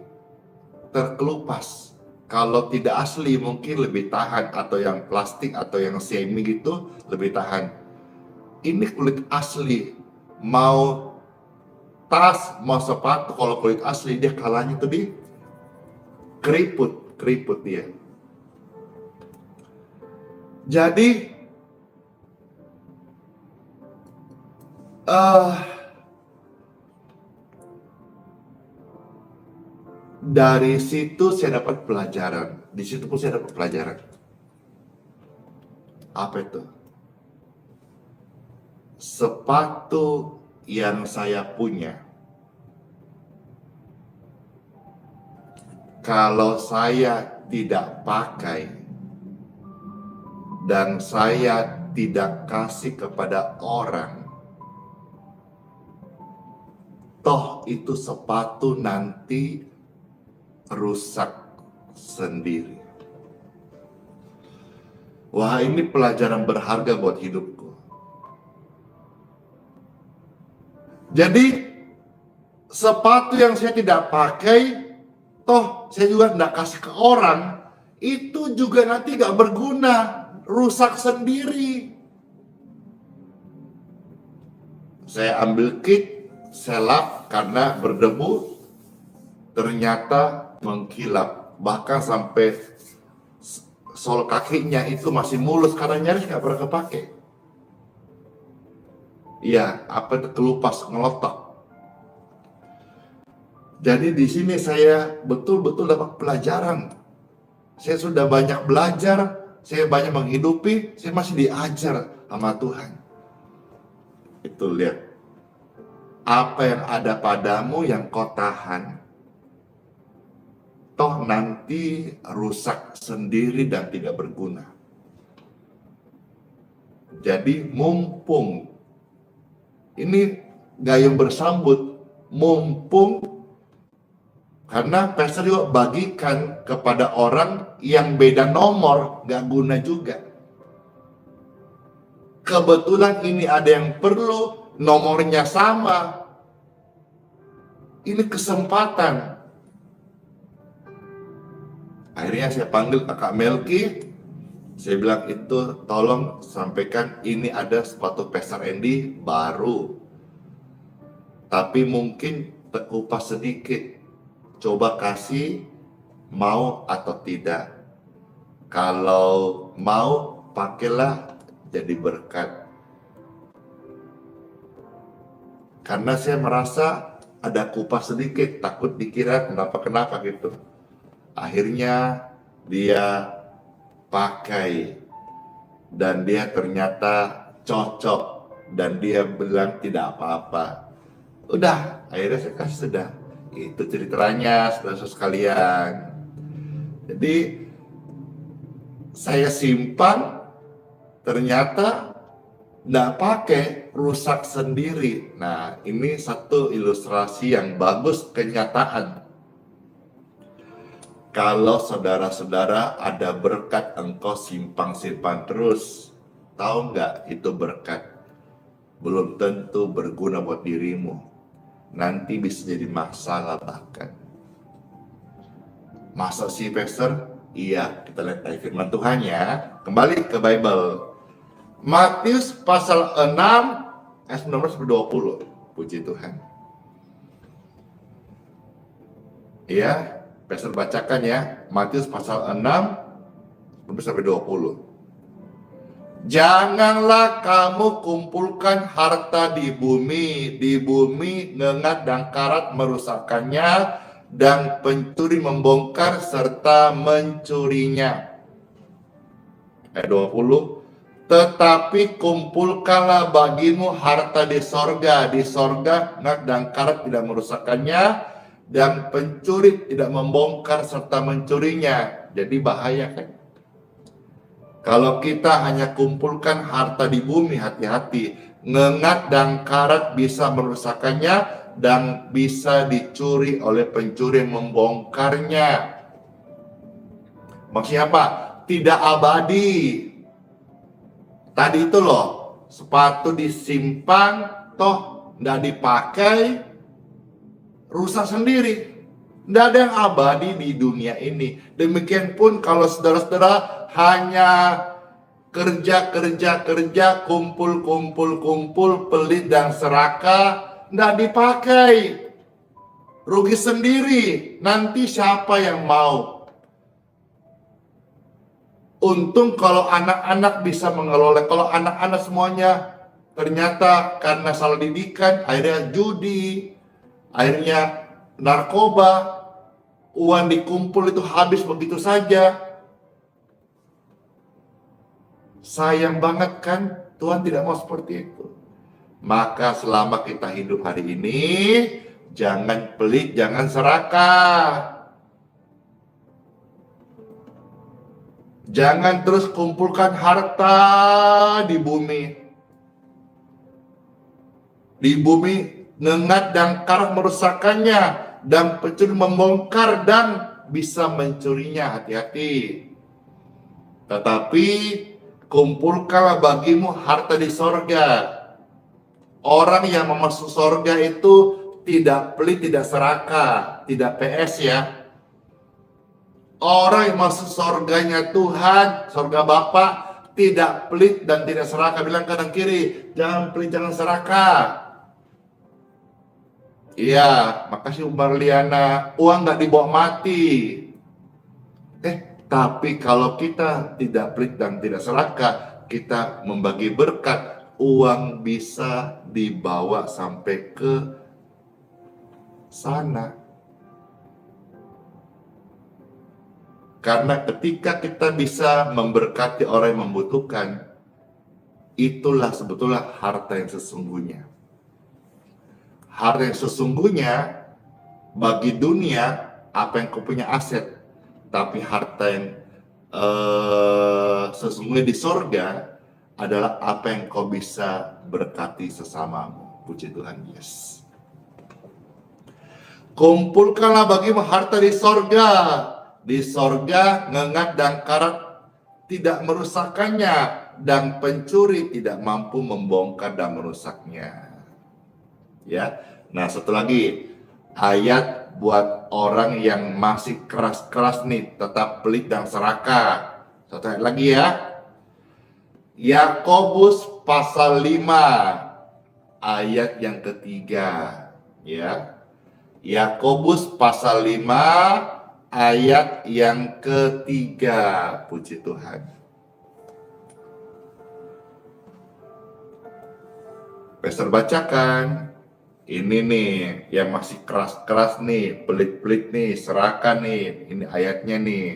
terkelupas. Kalau tidak asli mungkin lebih tahan, atau yang plastik atau yang semi gitu lebih tahan. Ini kulit asli, mau tas, mau sepatu, kalau kulit asli dia kalanya tuh di keriput dia. Jadi dari situ saya dapat pelajaran. Di situ pun saya dapat pelajaran. Apa itu? Sepatu yang saya punya, kalau saya tidak pakai dan saya tidak kasih kepada orang, toh itu sepatu nanti rusak sendiri. Wah, ini pelajaran berharga buat hidupku. Jadi sepatu yang saya tidak pakai, toh saya juga tidak kasih ke orang, itu juga nanti gak berguna, rusak sendiri. Saya ambil kit, saya lap karena berdebu, ternyata mengkilap, bahkan sampai sol kakinya itu masih mulus karena nyaris nggak pernah kepake. Iya, apa itu, kelupas, ngelotok. Jadi di sini saya betul-betul dapat pelajaran. Saya sudah banyak belajar, saya banyak menghidupi, saya masih diajar sama Tuhan. Itu lihat, apa yang ada padamu yang kau tahan, toh nanti rusak sendiri dan tidak berguna. Jadi mumpung, ini gayung bersambut, mumpung, karena pastor juga bagikan kepada orang yang beda nomor, gak guna juga. Kebetulan ini ada yang perlu, nomornya sama. Ini kesempatan. Akhirnya saya panggil kakak Melki, saya bilang itu tolong sampaikan ini ada sepatu Pastor Andy baru, tapi mungkin terkupas sedikit, coba kasih mau atau tidak. Kalau mau, pakailah jadi berkat. Karena saya merasa ada kupas sedikit, takut dikira kenapa-kenapa gitu. Akhirnya dia pakai dan dia ternyata cocok dan dia bilang tidak apa-apa. Udah, akhirnya saya kasih sudah. Itu ceritanya, saudara-saudara sekalian. Jadi saya simpan, ternyata nggak pakai, rusak sendiri. Nah, ini satu ilustrasi yang bagus kenyataan. Kalau saudara-saudara ada berkat engkau simpan terus, tahu nggak itu berkat? Belum tentu berguna buat dirimu. Nanti bisa jadi masalah bahkan. Masa sih, Pastor? Iya, kita lihat dari firman Tuhan ya. Kembali ke Bible. Matius pasal 6 ayat 19-20. Puji Tuhan. Ya, Pastor bacakan ya. Matius pasal 6 19-20. Janganlah kamu kumpulkan harta di bumi ngengat dan karat merusakkannya, dan pencuri membongkar serta mencurinya. Ayat 20. Tetapi kumpulkanlah bagimu harta di sorga ngengat dan karat tidak merusakkannya, dan pencuri tidak membongkar serta mencurinya. Jadi bahaya kan? Kalau kita hanya kumpulkan harta di bumi, hati-hati. Ngengat dan karat bisa merusakkannya dan bisa dicuri oleh pencuri yang membongkarnya. Maksudnya apa? Tidak abadi. Tadi itu loh, sepatu disimpan, toh nggak dipakai, rusak sendiri. Nggak ada yang abadi di dunia ini. Demikian pun kalau saudara-saudara hanya kerja, kumpul, pelit dan serakah, nggak dipakai. Rugi sendiri. Nanti siapa yang mau? Untung kalau anak-anak bisa mengelola. Kalau anak-anak semuanya ternyata karena salah didikan, akhirnya judi, akhirnya narkoba, uang dikumpul itu habis begitu saja. Sayang banget kan, Tuhan tidak mau seperti itu. Maka selama kita hidup hari ini, jangan pelit, jangan serakah. Jangan terus kumpulkan harta di bumi. Di bumi ngengat dan karat merusakkannya, dan pencuri membongkar dan bisa mencurinya. Hati-hati. Tetapi kumpulkanlah bagimu harta di sorga. Orang yang masuk sorga itu tidak pelit, tidak serakah, tidak PS ya. Orang yang masuk sorganya Tuhan, sorga Bapa, tidak pelit dan tidak serakah. Bilang kanan kiri, jangan pelit, jangan serakah. Iya, makasih Umar Liana. Uang gak dibawa mati. Tapi kalau kita tidak pelit dan tidak serakah, kita membagi berkat, uang bisa dibawa sampai ke sana. Karena ketika kita bisa memberkati orang yang membutuhkan, itulah sebetulnya harta yang sesungguhnya. Harta yang sesungguhnya bagi dunia, apa yang kau punya aset. Tapi harta yang sesungguhnya di sorga adalah apa yang kau bisa berkati sesamamu. Puji Tuhan, yes. Kumpulkanlah bagimu harta di sorga. Di sorga ngengat dan karat tidak merusakkannya, dan pencuri tidak mampu membongkar dan merusaknya. Ya, nah satu lagi ayat buat orang yang masih keras-keras nih, tetap pelit dan serakah. Satu ayat lagi ya. Yakobus pasal 5 ayat yang ketiga. Ya, Yakobus pasal 5 ayat yang ketiga. Puji Tuhan. Pastor bacakan. Ini nih yang masih keras-keras nih, pelit-pelit nih, serahkan nih. Ini ayatnya nih.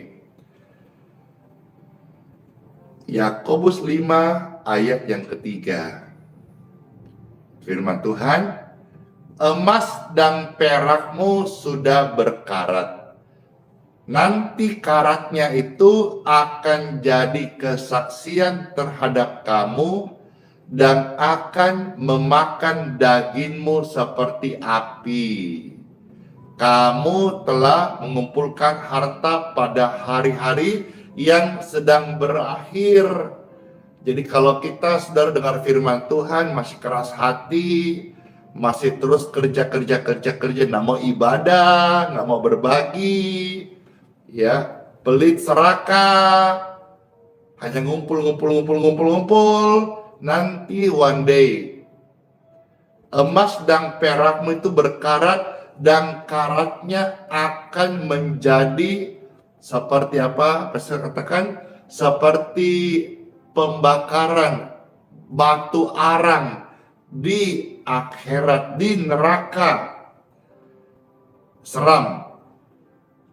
Yakobus 5 ayat yang ketiga. Firman Tuhan, emas dan perakmu sudah berkarat. Nanti karatnya itu akan jadi kesaksian terhadap kamu dan akan memakan dagingmu seperti api. Kamu telah mengumpulkan harta pada hari-hari yang sedang berakhir. Jadi kalau kita saudara dengar firman Tuhan masih keras hati, masih terus kerja, nggak mau ibadah, nggak mau berbagi, ya, pelit serakah, hanya ngumpul, nanti one day emas dan perakmu itu berkarat dan karatnya akan menjadi seperti apa? Saya katakan seperti pembakaran batu arang di akhirat, di neraka. Seram.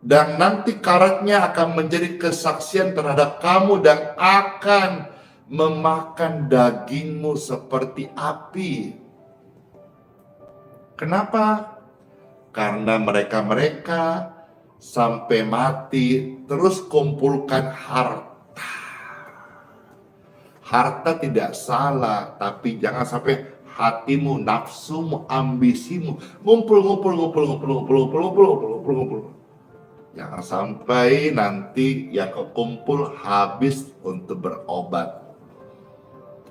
Dan nanti karatnya akan menjadi kesaksian terhadap kamu dan akan memakan dagingmu seperti api. Kenapa? Karena mereka sampai mati terus kumpulkan harta. Harta tidak salah, tapi jangan sampai hatimu, nafsumu, ambisimu ngumpul. Jangan sampai nanti yang kekumpul habis untuk berobat.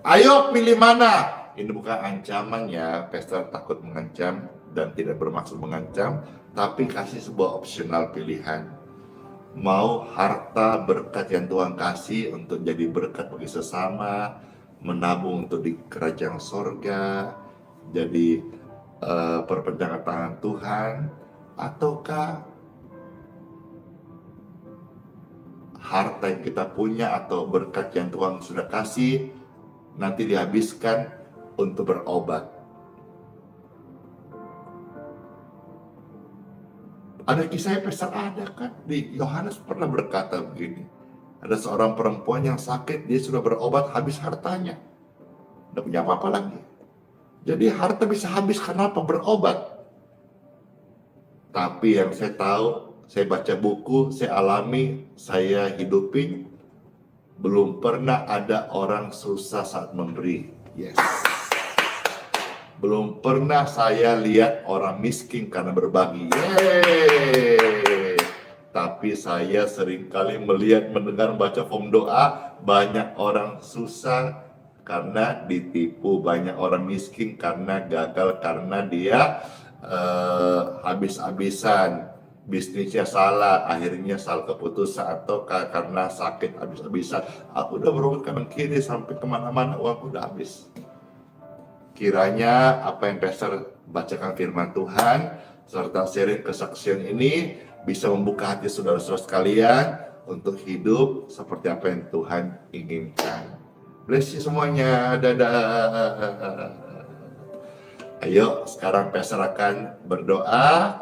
Ayo pilih mana? Ini bukan ancaman ya, pastor takut mengancam dan tidak bermaksud mengancam, tapi kasih sebuah opsional pilihan. Mau harta berkat yang Tuhan kasih untuk jadi berkat bagi sesama, menabung untuk di kerajaan sorga, jadi perpanjangan tangan Tuhan, ataukah harta yang kita punya atau berkat yang Tuhan sudah kasih nanti dihabiskan untuk berobat. Ada kisahnya pastor ada kan, di Yohanes pernah berkata begini, ada seorang perempuan yang sakit, dia sudah berobat habis hartanya, tidak punya apa-apa lagi. Jadi harta bisa habis karena apa? Berobat. Tapi yang saya tahu, saya baca buku, saya alami, saya hidupin, belum pernah ada orang susah saat memberi. Yes. Belum pernah saya lihat orang miskin karena berbagi. Yeay. Tapi saya seringkali melihat, mendengar, baca form doa, banyak orang susah karena ditipu, banyak orang miskin karena gagal, karena dia habis-habisan, bisnisnya salah, akhirnya salah keputusan, atau karena sakit habis-habisan. Aku udah berobat kanan kiri sampai kemana-mana, uangku udah habis. Kiranya apa yang pastor bacakan firman Tuhan serta sharing kesaksian ini bisa membuka hati saudara-saudara sekalian untuk hidup seperti apa yang Tuhan inginkan. Bless you semuanya. Dadah. Ayo sekarang pastor akan berdoa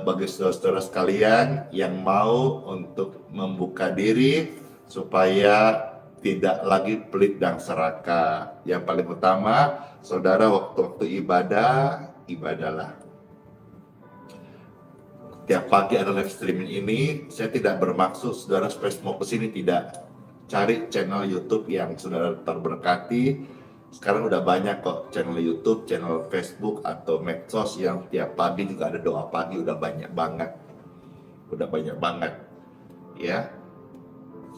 bagi saudara-saudara sekalian yang mau untuk membuka diri supaya tidak lagi pelit dan serakah. Yang paling utama, saudara waktu-waktu ibadah, ibadahlah. Tiap pagi ada live streaming ini, saya tidak bermaksud saudara supaya mau kesini, tidak. Cari channel YouTube yang saudara terberkati. Sekarang udah banyak kok channel YouTube, channel Facebook atau medsos yang tiap pagi juga ada doa pagi, udah banyak banget. Ya.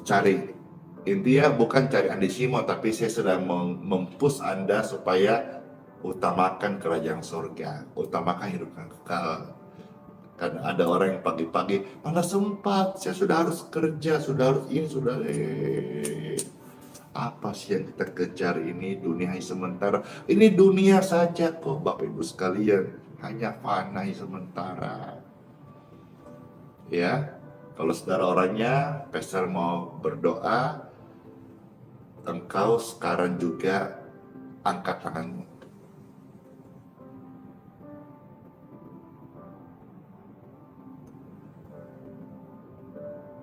Cari. Intinya bukan cari Andi Simon, tapi saya sedang mempush Anda supaya utamakan kerajaan surga, utamakan hidup yang kekal. Kan ada orang yang pagi-pagi, mana sempat, saya sudah harus kerja, sudah harus ini, sudah apa sih yang kita kejar ini? Dunia sementara. Ini dunia saja kok Bapak Ibu sekalian, hanya fana sementara. Ya, kalau saudara orangnya, pastor mau berdoa, engkau sekarang juga angkat tanganmu.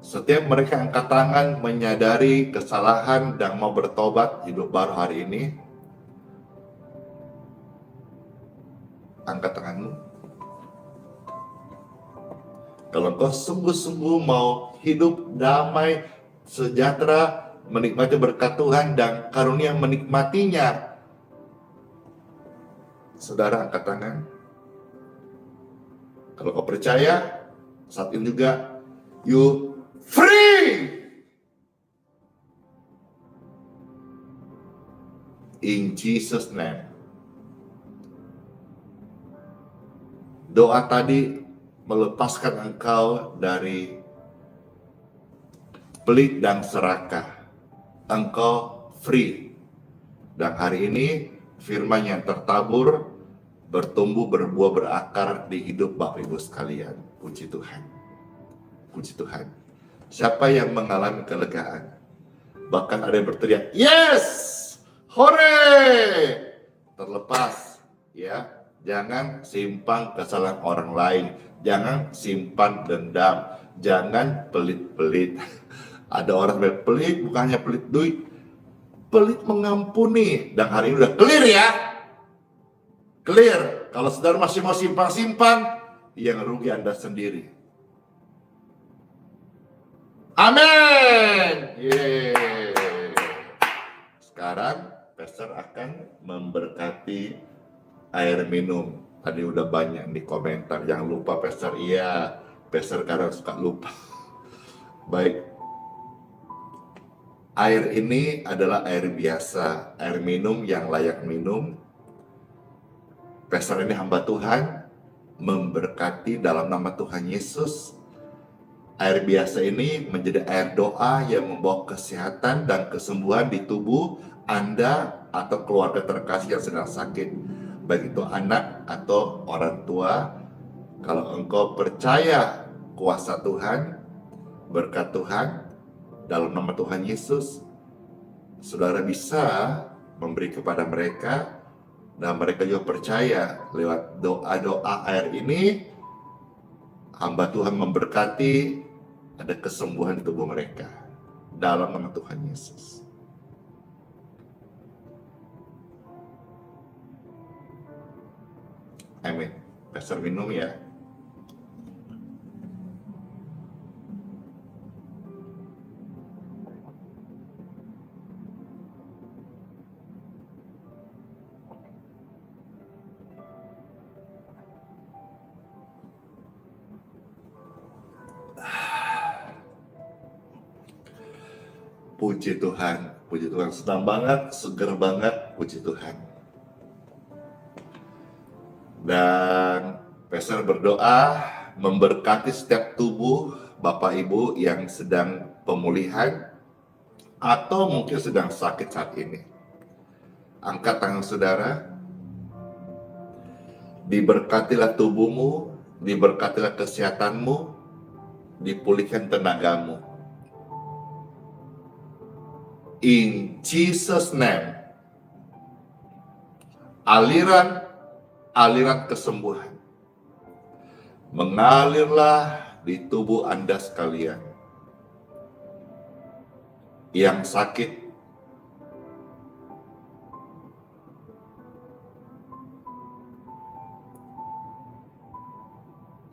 Setiap mereka angkat tangan menyadari kesalahan dan mau bertobat hidup baru hari ini, angkat tanganmu. Kalau engkau sungguh-sungguh mau hidup damai, sejahtera, menikmati berkat Tuhan dan karunia menikmatinya, saudara angkat tangan. Kalau kau percaya, saat ini juga, you free! In Jesus' name. Doa tadi melepaskan engkau dari pelit dan serakah. Engkau free. Dan hari ini firman yang tertabur bertumbuh, berbuah, berakar di hidup Bapak Ibu sekalian. Puji Tuhan. Puji Tuhan. Siapa yang mengalami kelegaan? Bahkan ada yang berteriak, yes! Hore! Terlepas, ya. Jangan simpan kesalahan orang lain. Jangan simpan dendam. Jangan pelit-pelit. Ada orang yang pelit, bukannya pelit duit. Pelit mengampuni. Dan hari ini udah clear ya. Clear. Kalau saudara masih mau simpan-simpan, yang rugi Anda sendiri. Amin. Yeay. Sekarang pastor akan memberkati air minum. Tadi udah banyak di komentar. Jangan lupa pastor. Iya, pastor kadang suka lupa. Baik. Air ini adalah air biasa, air minum yang layak minum. Pastor ini hamba Tuhan, memberkati dalam nama Tuhan Yesus. Air biasa ini menjadi air doa yang membawa kesehatan dan kesembuhan di tubuh Anda atau keluarga terkasih yang sedang sakit. Baik itu anak atau orang tua. Kalau engkau percaya kuasa Tuhan, berkat Tuhan, dalam nama Tuhan Yesus, saudara bisa memberi kepada mereka. Dan mereka juga percaya lewat doa-doa air ini, hamba Tuhan memberkati, ada kesembuhan di tubuh mereka. Dalam nama Tuhan Yesus. Amin. Pastor minum ya. Puji Tuhan, senang banget, seger banget, puji Tuhan. Dan pastor berdoa memberkati setiap tubuh Bapak Ibu yang sedang pemulihan atau mungkin sedang sakit saat ini. Angkat tangan saudara, diberkatilah tubuhmu, diberkatilah kesehatanmu, dipulihkan tenagamu. In Jesus' name, aliran kesembuhan mengalirlah di tubuh Anda sekalian. Yang sakit,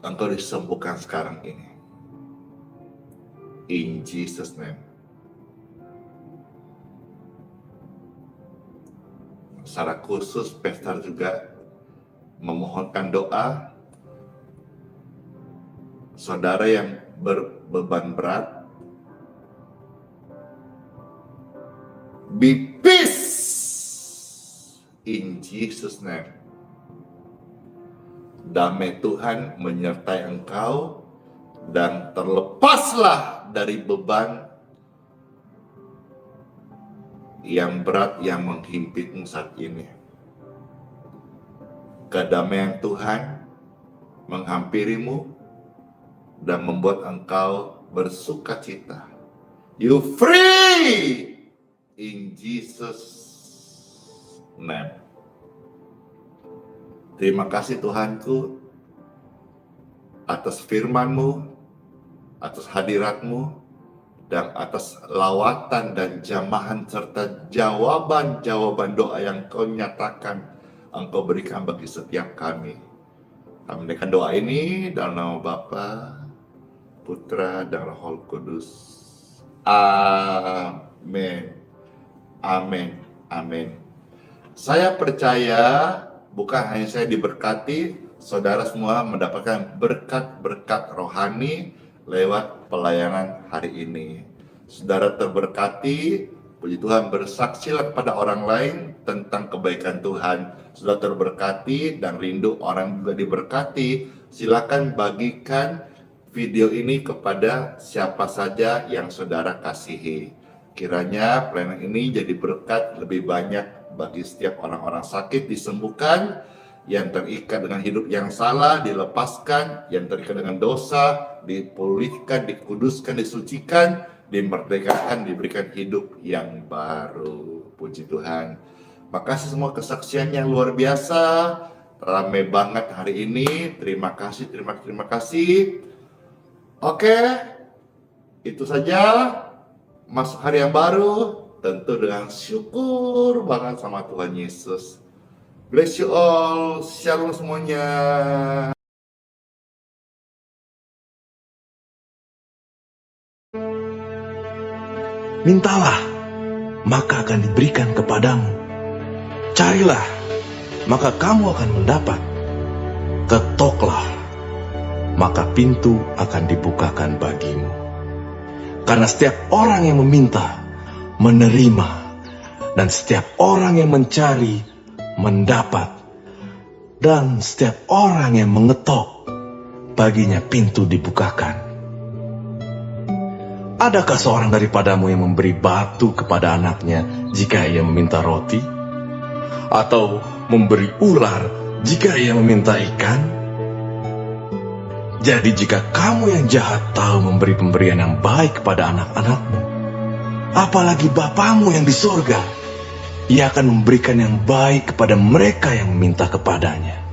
engkau disembuhkan sekarang ini. In Jesus' name. Secara khusus, pastor juga memohonkan doa saudara yang berbeban berat, be peace in Jesus' name. Damai Tuhan menyertai engkau dan terlepaslah dari beban yang berat yang menghimpitmu saat ini. Kedamaian Tuhan menghampirimu, dan membuat engkau bersuka cita. You free in Jesus name. Terima kasih Tuhanku atas firman-Mu, atas hadirat-Mu, dan atas lawatan dan jamahan serta jawaban-jawaban doa yang Kau nyatakan, Engkau berikan bagi setiap kami. Kami menaikkan doa ini dalam nama Bapa, Putra, dan Roh Kudus. Amin. Amin. Amin. Saya percaya bukan hanya saya diberkati, saudara semua mendapatkan berkat-berkat rohani lewat pelayanan hari ini. Saudara terberkati, puji Tuhan, bersaksilah kepada orang lain tentang kebaikan Tuhan. Saudara terberkati dan rindu orang juga diberkati. Silakan bagikan video ini kepada siapa saja yang saudara kasihi. Kiranya pelayanan ini jadi berkat lebih banyak bagi setiap orang-orang sakit disembuhkan, yang terikat dengan hidup yang salah dilepaskan, yang terikat dengan dosa dipulihkan, dikuduskan, disucikan, dimerdekakan, diberikan hidup yang baru. Puji Tuhan. Makasih semua kesaksian yang luar biasa, ramai banget hari ini. Terima kasih, terima kasih. Oke, itu saja. Masuk hari yang baru, tentu dengan syukur banget sama Tuhan Yesus. Bless you all, shalom semuanya. Mintalah, maka akan diberikan kepadamu. Carilah, maka kamu akan mendapat. Ketoklah, maka pintu akan dibukakan bagimu. Karena setiap orang yang meminta, menerima, dan setiap orang yang mencari, mendapat, dan setiap orang yang mengetok, baginya pintu dibukakan. Adakah seorang daripadamu yang memberi batu kepada anaknya jika ia meminta roti? Atau memberi ular jika ia meminta ikan? Jadi jika kamu yang jahat tahu memberi pemberian yang baik kepada anak-anakmu, apalagi Bapamu yang di sorga, Ia akan memberikan yang baik kepada mereka yang meminta kepadanya.